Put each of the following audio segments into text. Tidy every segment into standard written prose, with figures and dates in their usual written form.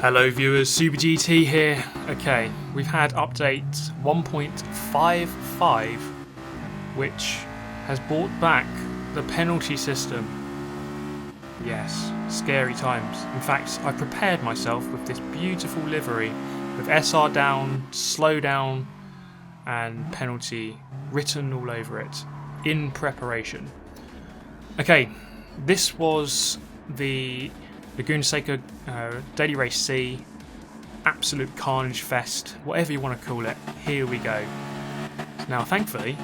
Hello viewers, Super GT here. Okay, we've had update 1.55, which has brought back the penalty system. Yes, scary times. In fact, I prepared myself with this beautiful livery with SR down, slow down, and penalty written all over it in preparation. Okay, this was the Laguna Seca Daily Race C, absolute carnage fest, whatever you want to call it. Here we go. Now, thankfully,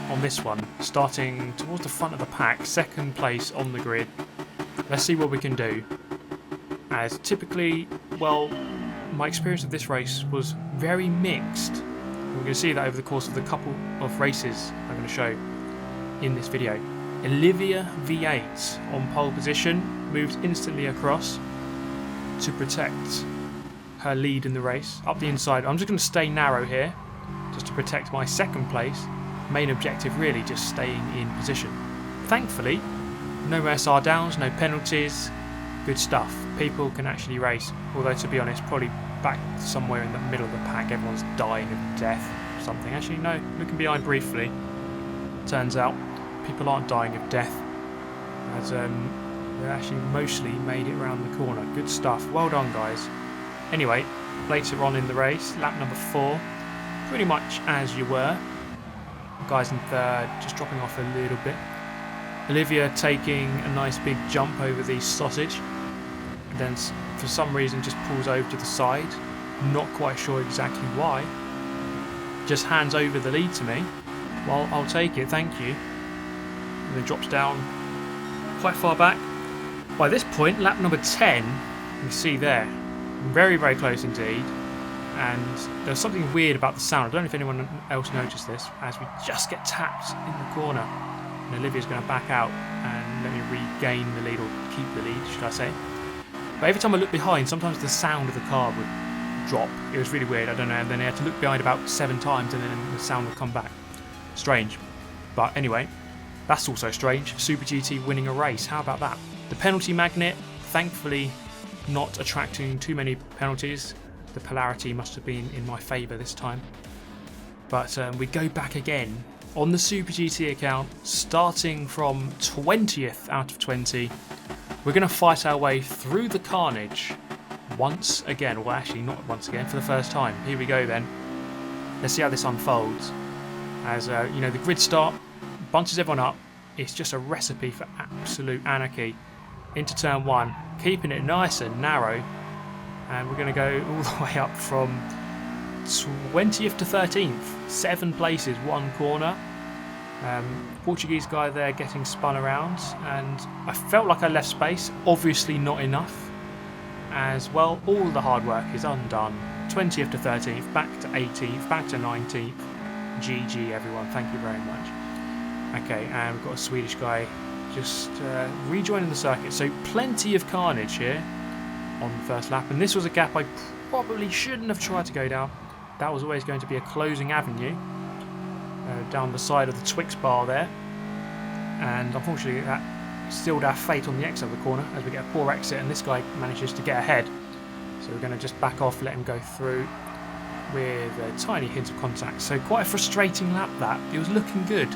on this one, starting towards the front of the pack, second place on the grid. Let's see what we can do. As typically, well, my experience of this race was very mixed. We're going to see that over the course of the couple of races I'm going to show in this video. Olivia V8 on pole position, moves instantly across to protect her lead in the race. Up the inside, I'm just going to stay narrow here, just to protect my second place. Main objective really just staying in position. Thankfully, no SR downs, no penalties, good stuff. People can actually race, although to be honest, probably back somewhere in the middle of the pack, everyone's dying of death or something. Actually no, looking behind briefly, turns out people aren't dying of death, as they actually mostly made it around the corner. Good stuff, well done guys. Anyway, later on in the race, lap number 4, pretty much as you were. Guys in third, just dropping off a little bit. Olivia taking a nice big jump over the sausage, and then for some reason just pulls over to the side. Not quite sure exactly why. Just hands over the lead to me. Well, I'll take it, thank you. And then drops down quite far back. By this point, lap number 10, you can see there, very, very close indeed. And there's something weird about the sound. I don't know if anyone else noticed this, as we just get tapped in the corner. And Olivia's going to back out and let me regain the lead, or keep the lead, should I say. But every time I look behind, sometimes the sound of the car would drop. It was really weird, I don't know. And then I had to look behind about 7 times and then the sound would come back. Strange. But anyway, that's also strange. Super GT winning a race, how about that? The penalty magnet, thankfully not attracting too many penalties. The polarity must have been in my favour this time. But we go back again on the Super GT account, starting from 20th out of 20. We're going to fight our way through the carnage once again. Well, actually not once again, for the first time. Here we go then. Let's see how this unfolds. As you know, the grid start bunches everyone up. It's just a recipe for absolute anarchy. Into turn 1, keeping it nice and narrow. And we're going to go all the way up from 20th to 13th. 7 places, 1 corner. Portuguese guy there getting spun around. And I felt like I left space. Obviously not enough. As well, all the hard work is undone. 20th to 13th, back to 18th, back to 19th. GG everyone, thank you very much. Okay, and we've got a Swedish guy just rejoining the circuit. So plenty of carnage here on the first lap, and this was a gap I probably shouldn't have tried to go down. That was always going to be a closing avenue down the side of the Twix bar there, and unfortunately that sealed our fate on the exit of the corner as we get a poor exit, and this guy manages to get ahead. So we're going to just back off, let him go through with a tiny hint of contact. So quite a frustrating lap that. It was looking good.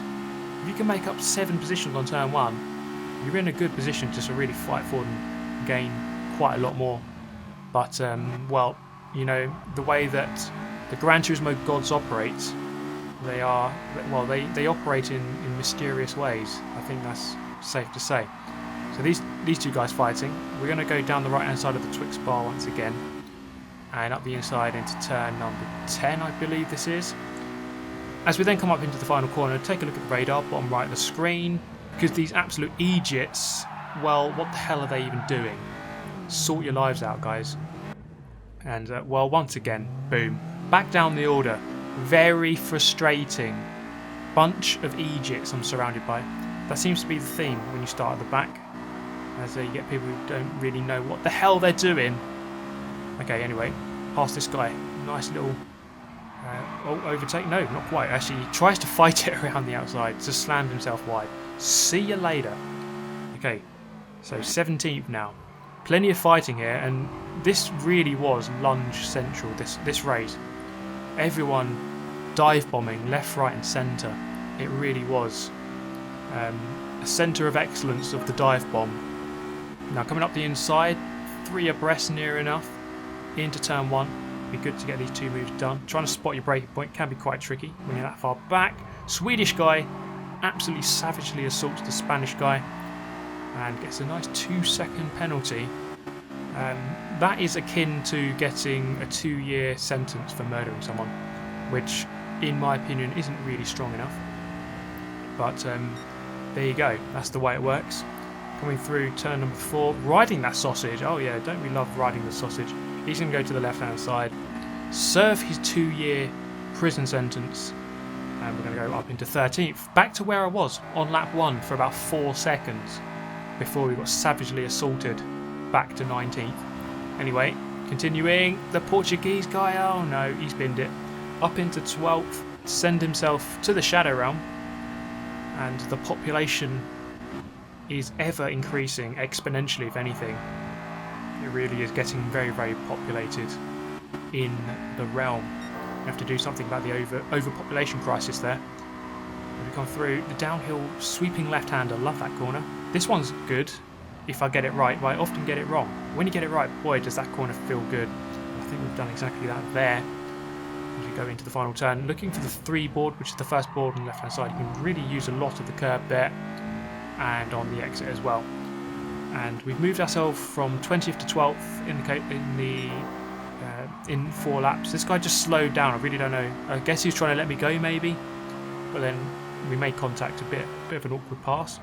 If you can make up 7 positions on turn 1, you're in a good position to really fight forward and gain quite a lot more. But well, you know, the way that the Gran Turismo gods operate, they operate in mysterious ways. I think that's safe to say. So these 2 guys fighting. We're going to go down the right hand side of the Twix bar once again, and up the inside into turn number 10, I believe this is. As we then come up into the final corner, take a look at the radar, bottom right of the screen, because these absolute idiots, well, what the hell are they even doing? Sort your lives out, guys. And, well, once again, boom. Back down the order. Very frustrating. Bunch of idiots I'm surrounded by. That seems to be the theme when you start at the back, as you get people who don't really know what the hell they're doing. Okay, anyway, past this guy. Nice little overtake. No, not quite. Actually, he tries to fight it around the outside. Just slammed himself wide. See you later. Okay, so 17th now. Plenty of fighting here, and this really was lunge central, this race. Everyone dive bombing left, right and centre. It really was a centre of excellence of the dive bomb. Now coming up the inside, 3 abreast near enough, into turn 1. Be good to get these 2 moves done. Trying to spot your braking point can be quite tricky when you're that far back. Swedish guy absolutely savagely assaults the Spanish guy and gets a nice 2-second penalty. That is akin to getting a 2-year sentence for murdering someone, which in my opinion isn't really strong enough. But there you go, that's the way it works. Coming through turn number 4, riding that sausage. Oh yeah, don't we love riding the sausage. He's going to go to the left hand side, serve his 2-year prison sentence, and we're going to go up into 13th. Back to where I was on lap 1 for about 4 seconds before we got savagely assaulted back to 19th. Anyway, continuing, the Portuguese guy, oh no, he's binned it. Up into 12th, send himself to the Shadow Realm, and the population is ever increasing, exponentially if anything. It really is getting very, very populated in the realm. We have to do something about the overpopulation crisis there. We come through the downhill sweeping left-hander, love that corner. This one's good if I get it right, but I often get it wrong. When you get it right, boy does that corner feel good. I think we've done exactly that there. As we go into the final turn, looking for the 3 board, which is the first board on the left hand side. You can really use a lot of the curb there and on the exit as well. And we've moved ourselves from 20th to 12th in 4 laps. This guy just slowed down, I really don't know. I guess he was trying to let me go maybe, but then we made contact a bit of an awkward pass.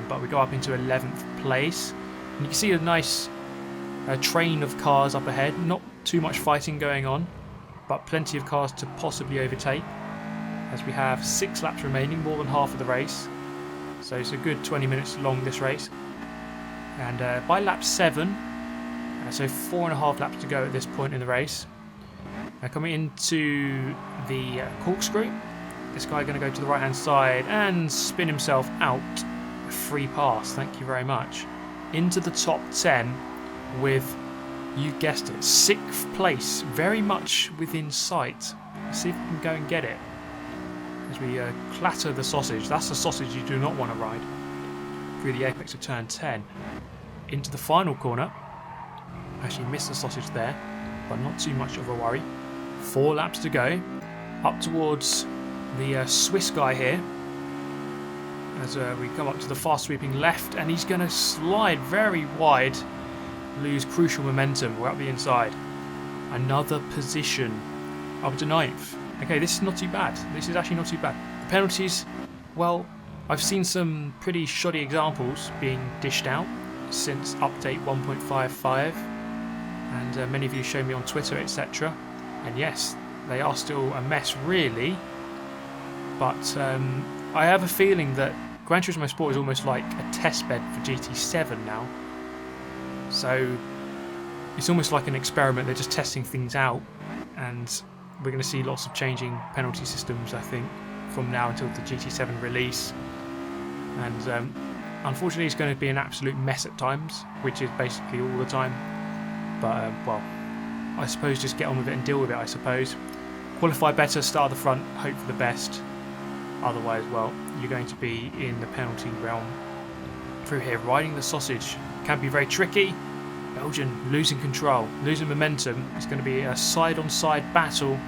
But we go up into 11th place, and you can see a nice train of cars up ahead. Not too much fighting going on, but plenty of cars to possibly overtake, as we have 6 laps remaining, more than half of the race. So it's a good 20 minutes long, this race. And by lap 7, so 4.5 laps to go at this point in the race. Coming into the corkscrew, this guy going to go to the right hand side and spin himself out. A free pass, thank you very much. Into the top 10 with, you guessed it, 6th place, very much within sight. Let's see if we can go and get it. As we clatter the sausage. That's the sausage you do not want to ride. Through the apex of turn 10. Into the final corner. Actually missed the sausage there, but not too much of a worry. 4 laps to go. Up towards the Swiss guy here. As we come up to the fast sweeping left, and he's going to slide very wide. Lose crucial momentum. We're up the inside. Another position. Up to 9th. Okay, this is not too bad. This is actually not too bad. The penalties, well, I've seen some pretty shoddy examples being dished out since update 1.55, and many of you show me on Twitter, etc. And yes, they are still a mess, really. But I have a feeling that Gran Turismo Sport is almost like a testbed for GT7 now. So it's almost like an experiment. They're just testing things out, and we're going to see lots of changing penalty systems, I think, from now until the GT7 release. And unfortunately it's going to be an absolute mess at times, which is basically all the time. But well, I suppose just get on with it and deal with it, I suppose. Qualify better, start at the front, hope for the best. Otherwise, well, you're going to be in the penalty realm. Through here, riding the sausage can be very tricky. Belgian losing control, losing momentum. It's going to be a side-on-side battle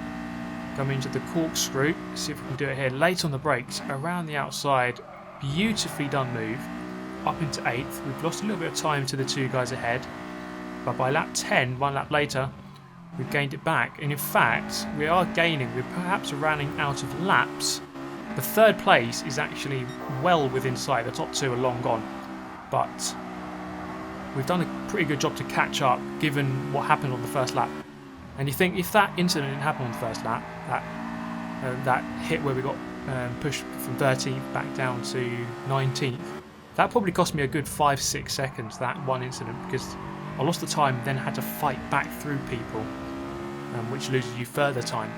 coming into the corkscrew. Let's see if we can do it here. Late on the brakes, around the outside. Beautifully done move. Up into 8th. We've lost a little bit of time to the 2 guys ahead. But by lap 10, 1 lap later, we've gained it back. And in fact, we are gaining. We're perhaps running out of laps. The 3rd place is actually well within sight. The top 2 are long gone. But we've done a pretty good job to catch up, given what happened on the first lap. And you think, if that incident didn't happen on the first lap, that hit where we got pushed from 13th back down to 19th, that probably cost me a good 5-6 seconds, that one incident, because I lost the time, then had to fight back through people, which loses you further time.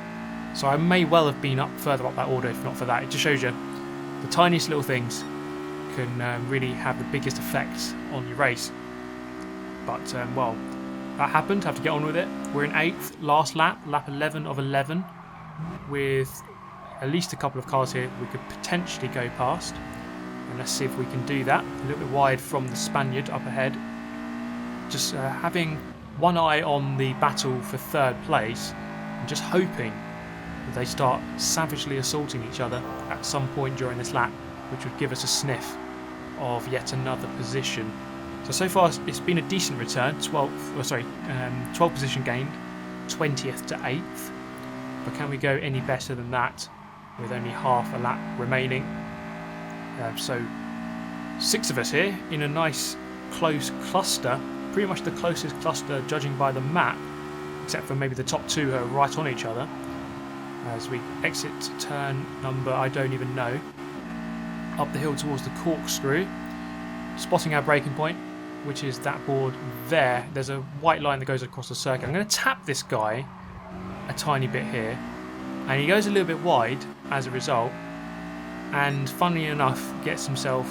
So I may well have been further up that order if not for that. It just shows you the tiniest little things can really have the biggest effects on your race. But, well, that happened. Have to get on with it. We're in 8th, last lap, lap 11 of 11, with at least a couple of cars here we could potentially go past. And let's see if we can do that. A little bit wide from the Spaniard up ahead. Just having one eye on the battle for 3rd place and just hoping that they start savagely assaulting each other at some point during this lap, which would give us a sniff of yet another position. So far it's been a decent return. 12 position gained, 20th to 8th. But can we go any better than that with only half a lap remaining? So 6 of us here in a nice close cluster, pretty much the closest cluster judging by the map, except for maybe the top 2 who are right on each other. As we exit turn number I don't even know, up the hill towards the corkscrew, spotting our braking point, which is that board there. There's a white line that goes across the circuit. I'm going to tap this guy a tiny bit here, and he goes a little bit wide as a result, and funnily enough gets himself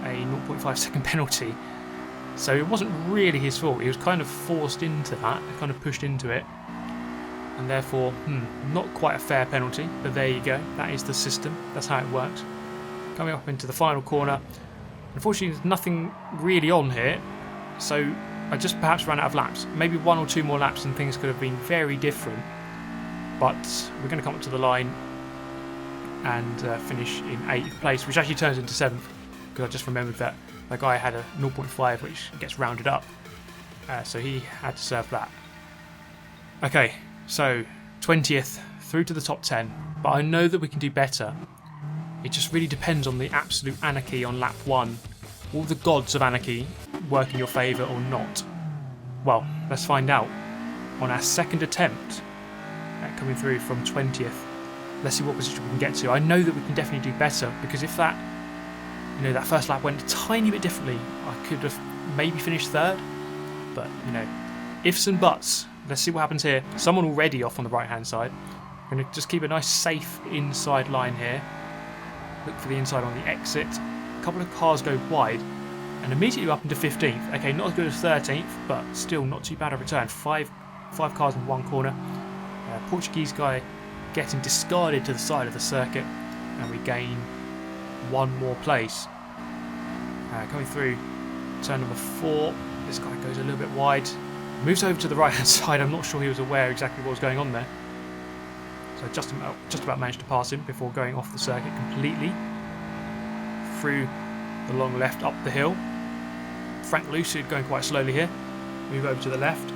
a 0.5 second penalty. So it wasn't really his fault. He was kind of forced into that, kind of pushed into it, and therefore not quite a fair penalty, but there you go. That is the system. That's how it works. Coming up into the final corner, unfortunately there's nothing really on here, so I just perhaps ran out of laps. Maybe 1 or 2 more laps and things could have been very different, but we're going to come up to the line and finish in 8th place, which actually turns into 7th, because I just remembered that that guy had a 0.5 which gets rounded up, so he had to serve that. Okay, so 20th through to the top 10, but I know that we can do better. It just really depends on the absolute anarchy on lap 1. Will the gods of anarchy work in your favour or not? Well, let's find out on our 2nd attempt at coming through from 20th. Let's see what position we can get to. I know that we can definitely do better, because if that, that first lap went a tiny bit differently, I could have maybe finished 3rd. But, ifs and buts. Let's see what happens here. Someone already off on the right hand side. I'm going to just keep a nice safe inside line here. Look for the inside on the exit. A couple of cars go wide, and immediately up into 15th. Okay, not as good as 13th, but still not too bad a return. Five cars in one corner. Portuguese guy getting discarded to the side of the circuit, and we gain 1 more place. Coming through turn number 4, this guy goes a little bit wide, moves over to the right hand side. I'm not sure he was aware exactly what was going on there. So just about managed to pass him before going off the circuit completely. Through the long left up the hill. Frank Lucid going quite slowly here. Move over to the left,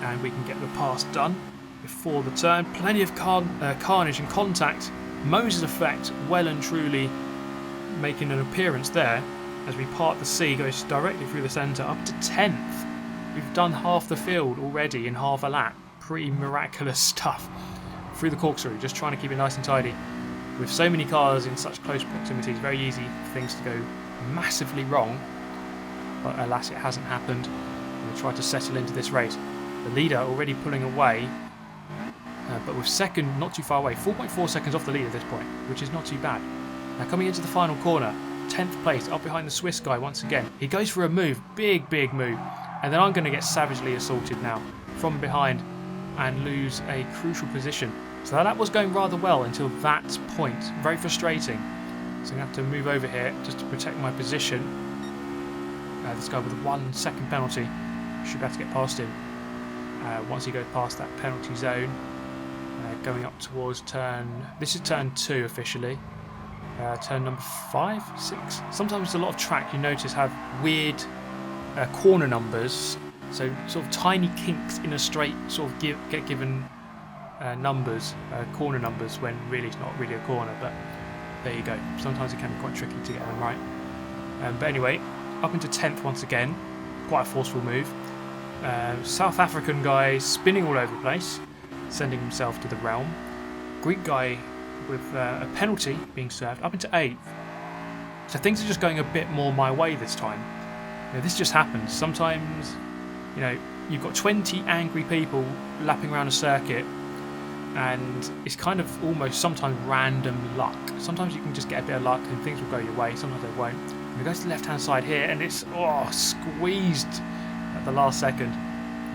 and we can get the pass done before the turn. Plenty of carnage and contact. Moses effect well and truly making an appearance there as we part the sea, goes directly through the centre up to 10th. We've done half the field already in half a lap. Pretty miraculous stuff. Through the corkscrew, just trying to keep it nice and tidy. With so many cars in such close proximity, it's very easy for things to go massively wrong. But alas, it hasn't happened. We'll try to settle into this race. The leader already pulling away, but with 2nd not too far away, 4.4 seconds off the lead at this point, which is not too bad. Now coming into the final corner, 10th place, up behind the Swiss guy once again. He goes for a move, big move, and then I'm going to get savagely assaulted now from behind and lose a crucial position. So that was going rather well until that point. Very frustrating. So I'm going to have to move over here just to protect my position. This guy with a 1 second penalty should be able to get past him once he goes past that penalty zone. Going up towards this is turn 2 officially. Turn number 5, 6. Sometimes a lot of track you notice have weird corner numbers. So sort of tiny kinks in a straight sort of get given numbers, corner numbers, when really it's not really a corner, but there you go. Sometimes it can be quite tricky to get them right. But anyway, up into 10th once again. Quite a forceful move. South African guy spinning all over the place, sending himself to the realm. Greek guy with a penalty being served up into 8th. So things are just going a bit more my way this time. This just happens. Sometimes, you've got 20 angry people lapping around a circuit, and it's kind of almost sometimes random luck. Sometimes you can just get a bit of luck and things will go your way, sometimes they won't. And it goes to the left hand side here, and it's squeezed the last second.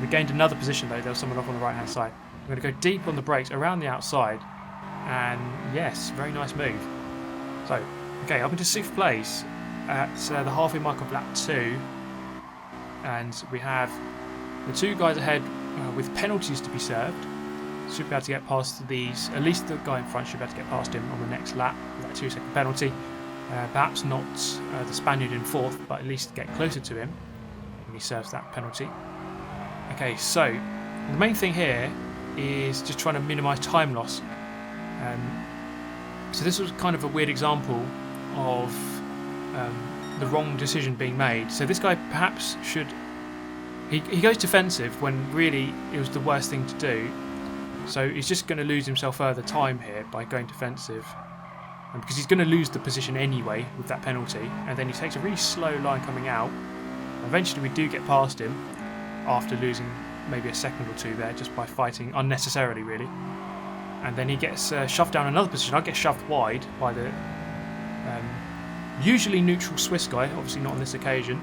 We gained another position though. There was someone off on the right hand side. We're going to go deep on the brakes around the outside, and yes, very nice move. So, okay, up into 6th place at the halfway mark of lap 2, and we have the 2 guys ahead with penalties to be served. Should be able to get past these, at least the guy in front should be able to get past him on the next lap with that 2-second penalty. Perhaps not the Spaniard in 4th, but at least get closer to him when he serves that penalty. Okay, so the main thing here is just trying to minimise time loss. So this was kind of a weird example of the wrong decision being made. So this guy perhaps should... He goes defensive when really it was the worst thing to do. So he's just going to lose himself further time here by going defensive. And because he's going to lose the position anyway with that penalty. And then he takes a really slow line coming out. Eventually we do get past him after losing maybe a second or 2 there just by fighting unnecessarily really. And then he gets shoved down another position. I get shoved wide by the usually neutral Swiss guy, obviously not on this occasion.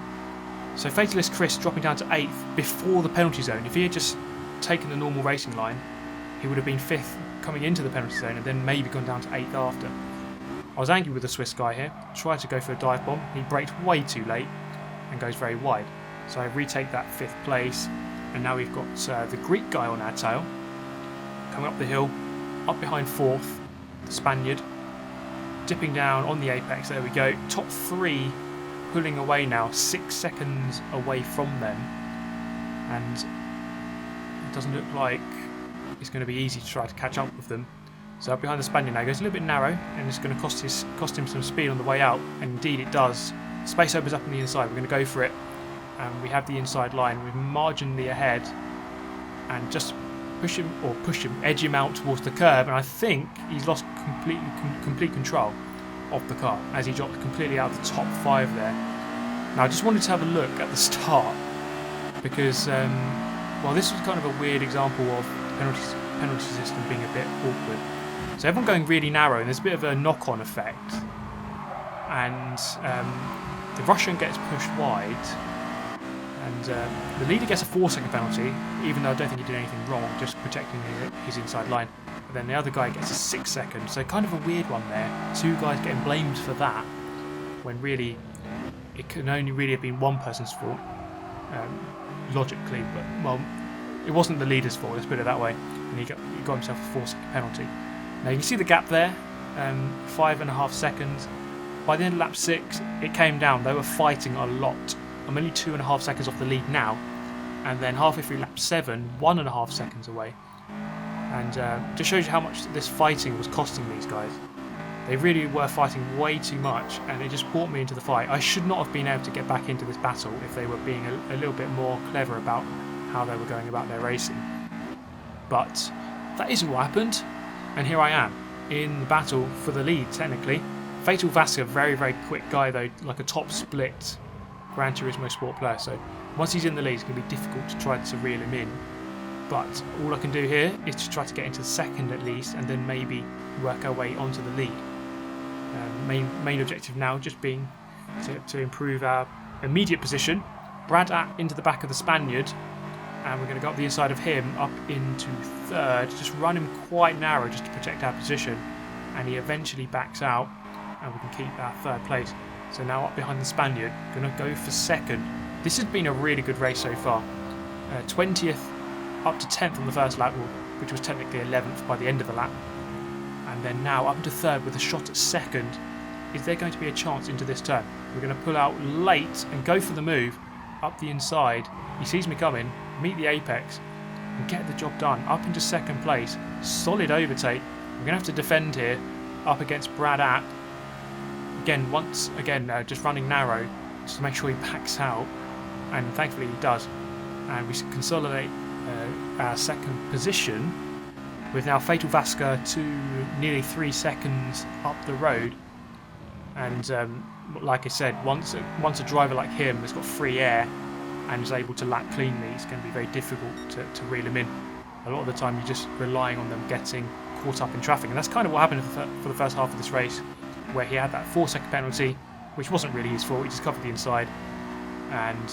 So Fatalist Chris dropping down to 8th before the penalty zone. If he had just taken the normal racing line, he would have been 5th coming into the penalty zone and then maybe gone down to 8th after. I was angry with the Swiss guy here. Tried to go for a dive bomb. He braked way too late and goes very wide. So I retake that 5th place, and now we've got the Greek guy on our tail coming up the hill, up behind 4th, the Spaniard, dipping down on the apex. There we go. Top 3 pulling away now, 6 seconds away from them, and it doesn't look like it's going to be easy to try to catch up with them. So up behind the Spaniard now, goes a little bit narrow, and it's going to cost him some speed on the way out, and indeed it does. Space opens up on the inside. We're going to go for it, and we have the inside line. We're marginally ahead, and just edge him out towards the curb, and I think he's lost complete control of the car as he dropped completely out of the top 5 there. Now I just wanted to have a look at the start because well, this was kind of a weird example of penalty system being a bit awkward. So everyone going really narrow, and there's a bit of a knock-on effect, and the Russian gets pushed wide, and the leader gets a 4-second penalty, even though I don't think he did anything wrong, just protecting his inside line. But then the other guy gets a 6-second, so kind of a weird one there. 2 guys getting blamed for that, when really it can only really have been one person's fault, logically. But well, it wasn't the leader's fault, let's put it that way, and he got himself a 4-second penalty. Now you can see the gap there, 5.5 seconds. By the end of lap 6, it came down. They were fighting a lot. I'm only 2.5 seconds off the lead now, and then halfway through lap 7, 1.5 seconds away. And just shows you how much this fighting was costing these guys. They really were fighting way too much, and it just brought me into the fight. I should not have been able to get back into this battle if they were being a little bit more clever about how they were going about their racing. But that isn't what happened, and here I am in the battle for the lead, technically. Fatal Vasca, very, very quick guy though, like a top split Gran Turismo Sport player, so once he's in the lead it's going to be difficult to try to reel him in. But all I can do here is to try to get into the second at least, and then maybe work our way onto the lead. Main objective now just being to improve our immediate position. Brad into the back of the Spaniard, and we're going to go up the inside of him up into 3rd, just run him quite narrow just to protect our position, and he eventually backs out and we can keep our 3rd place. So now up behind the Spaniard, going to go for 2nd. This has been a really good race so far. 20th up to 10th on the first lap, which was technically 11th by the end of the lap, and then now up to 3rd with a shot at 2nd. Is there going to be a chance into this turn? We're going to pull out late and go for the move up the inside. He sees me coming, meet the apex and get the job done. Up into 2nd place, solid overtake. We're going to have to defend here up against Brad App. Again, just running narrow just to make sure he backs out, and thankfully he does. And we consolidate our 2nd position with now Fatal Vasca to nearly 3 seconds up the road. And like I said, once a driver like him has got free air and is able to lap cleanly, it's going to be very difficult to reel him in. A lot of the time you're just relying on them getting caught up in traffic, and that's kind of what happened for the first half of this race, where he had that 4-second penalty, which wasn't really his fault. He just covered the inside, and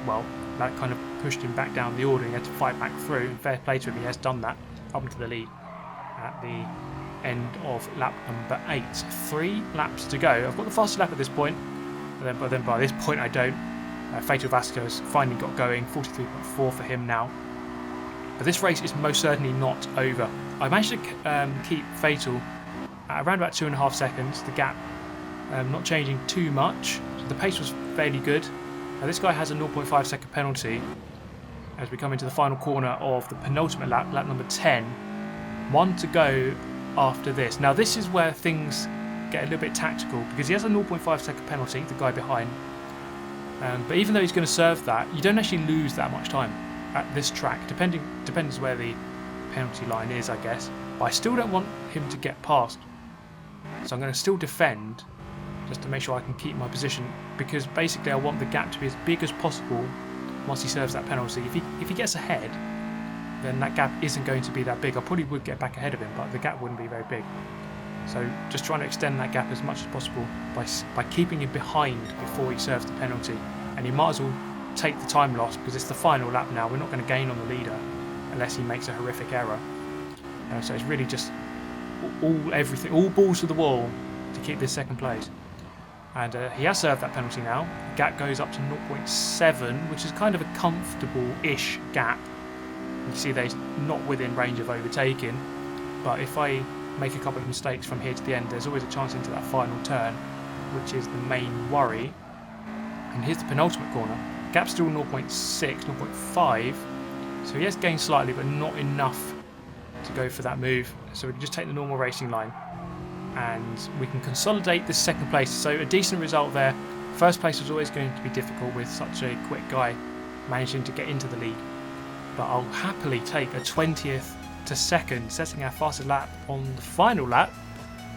well, that kind of pushed him back down the order. He had to fight back through, and fair play to him, he has done that, up into the lead at the end of lap number 8. 3 laps to go. I've got the fastest lap at this point, but then by this point I don't. Fatal Vasco has finally got going, 43.4 for him now. But this race is most certainly not over. I managed to keep Fatal at around about 2.5 seconds, the gap not changing too much, so the pace was fairly good. Now this guy has a 0.5 second penalty as we come into the final corner of the penultimate lap, lap number 10. 1 to go after this. Now this is where things get a little bit tactical, because he has a 0.5 second penalty, the guy behind. But even though he's going to serve that, you don't actually lose that much time at this track. Depends where the penalty line is, I guess. But I still don't want him to get past. So I'm going to still defend, just to make sure I can keep my position, because basically I want the gap to be as big as possible once he serves that penalty. If he gets ahead, then that gap isn't going to be that big. I probably would get back ahead of him, but the gap wouldn't be very big. So just trying to extend that gap as much as possible by keeping him behind before he serves the penalty. And he might as well take the time loss, because it's the final lap now. We're not going to gain on the leader unless he makes a horrific error. So it's really just all balls to the wall to keep this second place. And he has served that penalty now. The gap goes up to 0.7, which is kind of a comfortable-ish gap. You can see that he's not within range of overtaking, but if I make a couple of mistakes from here to the end, there's always a chance into that final turn, which is the main worry. And here's the penultimate corner. Gap's still 0.6, 0.5, so he has gained slightly, but not enough to go for that move. So we can just take the normal racing line, and we can consolidate this second place. So a decent result there. First place was always going to be difficult with such a quick guy managing to get into the lead, but I'll happily take a 20th to second, setting our fastest lap on the final lap,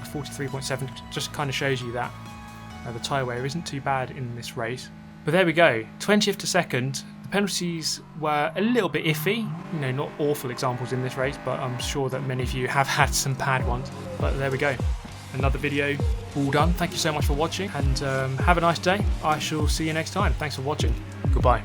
43.7. Just kind of shows you that the tyre wear isn't too bad in this race. But there we go, 20th to second. The penalties were a little bit iffy, not awful examples in this race, but I'm sure that many of you have had some bad ones. But there we go, another video all done. Thank you so much for watching, and have a nice day. I shall see you next time. Thanks for watching. Goodbye.